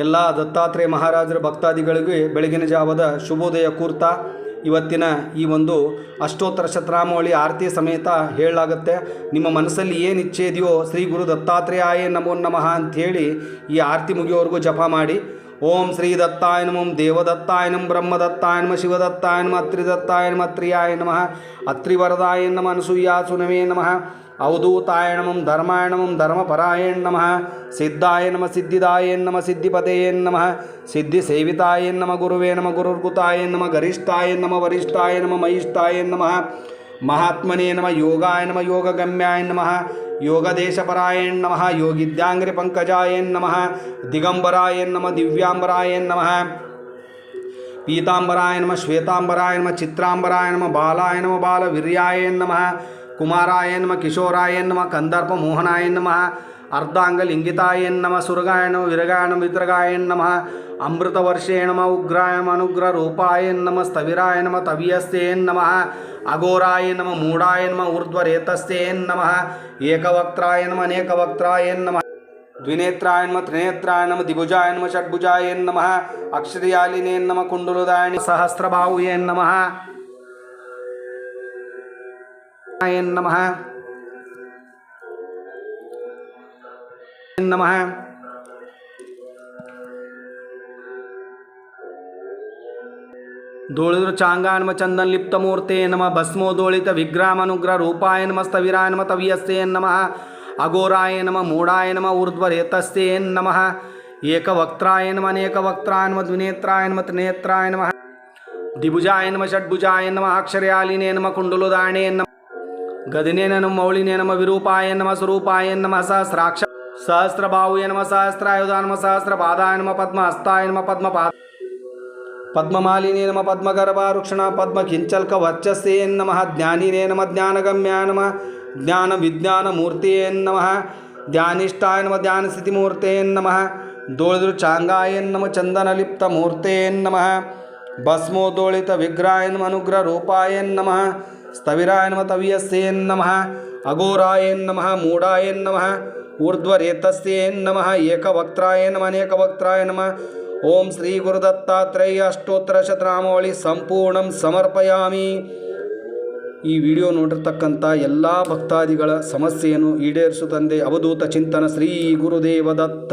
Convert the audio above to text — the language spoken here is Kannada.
ಎಲ್ಲ ದತ್ತಾತ್ರೇಯ ಮಹಾರಾಜರ ಭಕ್ತಾದಿಗಳಿಗೆ ಬೆಳಗಿನ ಜಾವದ ಶುಭೋದಯ ಕೂರ್ತ ಇವತ್ತಿನ ಈ ಒಂದು ಅಷ್ಟೋತ್ತರ ಶತನಾಮಾವಳಿ ಆರತಿ ಸಮೇತ ಹೇಳಲಾಗುತ್ತೆ. ನಿಮ್ಮ ಮನಸ್ಸಲ್ಲಿ ಏನು ಇಚ್ಛೆ ಇದೆಯೋ ಶ್ರೀ ಗುರು ದತ್ತಾತ್ರೇಯಾಯ ನಮೋ ನಮಃ ಅಂಥೇಳಿ ಈ ಆರತಿ ಮುಗಿಯೋವರೆಗೂ ಜಪ ಮಾಡಿ. ಓಂ ಶ್ರೀ ದತ್ತಾಯ ನಮಃ ದೇವದತ್ತಾಯ ನಮಃ ಬ್ರಹ್ಮದತ್ತಾಯ ನಮಃ ಶಿವದತ್ತಾಯ ನಮಃ ಅತ್ರಿದತ್ತಾಯ ನಮಃ ಅತ್ರಿಯಾಯ ನಮಃ ಅತ್ರಿವರದಾಯ ನಮಃ ಅನಸೂಯಾಸುನವೇ ನಮಃ ಅವಧೂತಾಯ ನಮಃ ಧರ್ಮಾಯ ನಮಃ ಧರ್ಮಪರಾಯ ನಮಃ ಸಿದ್ಧಾಯ ನಮಃ ಸಿದ್ಧಿದಾಯ ನಮಃ ಸಿದ್ಧಿಪತಯೇ ನಮಃ ಸಿದ್ಧಿಸೇವಿತಾಯ ನಮಃ ಗುರುವೇ ನಮಃ ಗುರುರ್ಗುತಾಯ ನಮಃ ಗರಿಷ್ಠಾಯ ನಮಃ ವರಿಷ್ಠಾಯ ನಮಃ ಮಹಿಷ್ಠಾಯ ನಮಃ ಮಹಾತ್ಮನೇ ನಮಃ ಯೋಗಾಯ ನಮಃ ಯೋಗಗಮ್ಯಾಯ ನಮಃ ಯೋಗದೇಶಪರಾಯ ನಮಃ ಯೋಗಿದ್ಯಾಂಗ್ರಿ ಪಂಕಜಾಯ ನಮಃ ದಿಗಂಬರಾಯ ನಮಃ ದಿವ್ಯಾಂಬರಾಯ ನಮಃ ಪೀತಾಂಬರಾಯ ನಮಃ ಶ್ವೇತಾಂಬರಾಯ ನಮಃ ಚಿತ್ರಾಂಬರಾಯ ನಮಃ ಬಾಲಾಯ ನಮಃ ಬಾಲವೀರ್ಯಾಯ ನಮಃ ಕುಮಾರಾಯ ನಮಃ ಕಿಶೋರಾಯ ನಮಃ ಕಂದರ್ಪ ಮೋಹನಾಯ ನಮಃ ಅರ್ಧಾಂಗಲಿಂಗಿತಾಯ ನಮಃ ಸುರಗಾಯ ನಮಃ ವಿರಗಾಯ ನಮಃ ವಿತರಗಾಯ ನಮಃ ಅಮೃತವರ್ಷೇ ನಮಃ ಉಗ್ರಾಯ ಅನುಗ್ರ ರೂಪಾಯ ನಮಃ ಸ್ಥವಿರಾಯ ನಮಃ ತವಿಯಸ್ತೆ ನಮಃ ಅಘೋರಾಯ ನಮಃ ಮೂಢಾಯ ನಮಃ ಊರ್ಧ್ವರೇತಸ್ತೆ ನಮಃ ಏಕವಕ್ತ್ರಾಯ ನಮಃ ಅನೇಕವಕ್ತ್ರಾಯ ನಮಃ ದ್ವಿನೇತ್ರಾಯ ನಮಃ ತ್ರಿನೇತ್ರಾಯ ನಮಃ ದಿಭುಜಾಯ ನಮಃ ಷಡ್ಭುಜಾಯ ನಮಃ ಅಕ್ಷರಿಯಾಲಿನೇ ನಮಃ ಕುಂಡಲದಾಯ ಸಹಸ್ರಬಾಹುಯೇ ನಮಃ ನಮಃ ನಮಃ ದೋಳಿದ್ರು ಚಾಂಗಾಯ ನಮಃ ಚಂದನ ಲಿಪ್ತ ಮೂರ್ತೆ ನಮಃ ಭಸ್ಮೋದೋಳಿತ ವಿಗ್ರಹಮನುಗ್ರಹ ರೂಪಾಯ ನಮಃ ಸ್ಥವಿರಾಯ ನಮಃ ತವಿಯಸ್ತೆ ನಮಃ ಅಘೋರಾಯ ನಮಃ ಮೂಢಾಯ ನಮಃ ಊರ್ಧ್ವರೇತಸ್ತೆ ನಮಃ ಏಕವಕ್ತ್ರಾಯ ನಮಃ ಅನೇಕವಕ್ತ್ರಾಯ ನಮಃ ದ್ವಿನೇತ್ರಾಯ ನಮಃ ತ್ರಿನೇತ್ರಾಯ ನಮಃ ದಿಭುಜಾಯ ನಮಃ ಷಡ್ಭುಜಾಯ ನಮಃ ಅಕ್ಷರಯಾಲಿನೇ ನಮಃ ಕುಂಡಲದಾಯಣೇ ನಮಃ ಗದಿನೇ ನಮಃ ಮೌಳಿನೇ ನಮಃ ವಿರೂಪಾಯ ನಮಃ ಸ್ವರೂಪಾಯ ನಮಃ ಸಹಸ್ರಾಕ್ಷ ಸಹಸ್ರಬಾಹುಯ ನಮಃ ಸಹಸ್ರಾಯುಧ ನಮಃ ಸಹಸ್ರಪಾದಾಯ ನಮಃ ಪದ್ಮಹಸ್ತಾಯ ನಮಃ ಪದ್ಮಪಾದ ಪದ್ಮಮಾಲಿನೇ ನಮಃ ಪದ್ಮಗರ್ಭಾರುಕ್ಷಣ ಪದ್ಮಕಿಂಚಲ್ಕ ವರ್ಚಸ್ಸೇ ನಮಃ ಜ್ಞಾನಿನೇ ನಮಃ ಜ್ಞಾನಗಮ್ಯಾಯ ನಮಃ ಜ್ಞಾನ ವಿಜ್ಞಾನ ಮೂರ್ತಿಯೇ ನಮಃ ಧ್ಯಾನಿಷ್ಠಾಯ ನಮಃ ಧ್ಯಾನಸ್ಥಿತಿಮೂರ್ತೆ ನಮಃ ದೋಳಿದ್ರು ಚಾಂಗಾಯ ನಮಃ ಚಂದನಲಿಪ್ತ ಮೂರ್ತೆ ನಮಃ ಭಸ್ಮೋದೋಳಿತ ವಿಗ್ರಹಾಯ ನಮಃ ಅನುಗ್ರಹ ರೂಪಾಯ ನಮಃ ಸ್ಥವಿರಾಯ ನಮಃ ತವಿಯಸ್ಸೇ ನಮಃ ಅಘೋರಾಯ ನಮಃ ಮೂಢಾಯ ನಮಃ ಊರ್ಧ್ವರೇತಸ್ಸೇ ನಮಃ ಏಕವಕ್ತ್ರಾಯ ನಮಃ ಅನೇಕವಕ್ತ್ರಾಯ ನಮಃ ಓಂ ಶ್ರೀ ಗುರುದತ್ತಾತ್ರೇಯ ಅಷ್ಟೋತ್ತರ ಶತನಾಮಾವಳಿ ಸಂಪೂರ್ಣಂ ಸಮರ್ಪಯಾಮಿ. ಈ ವಿಡಿಯೋ ನೋಡಿರ್ತಕ್ಕಂಥ ಎಲ್ಲ ಭಕ್ತಾದಿಗಳ ಸಮಸ್ಯೆಯನ್ನು ಈಡೇರಿಸುತ್ತಂದೆ ಅವಧೂತ ಚಿಂತನ ಶ್ರೀ ಗುರುದೇವ ದತ್ತ.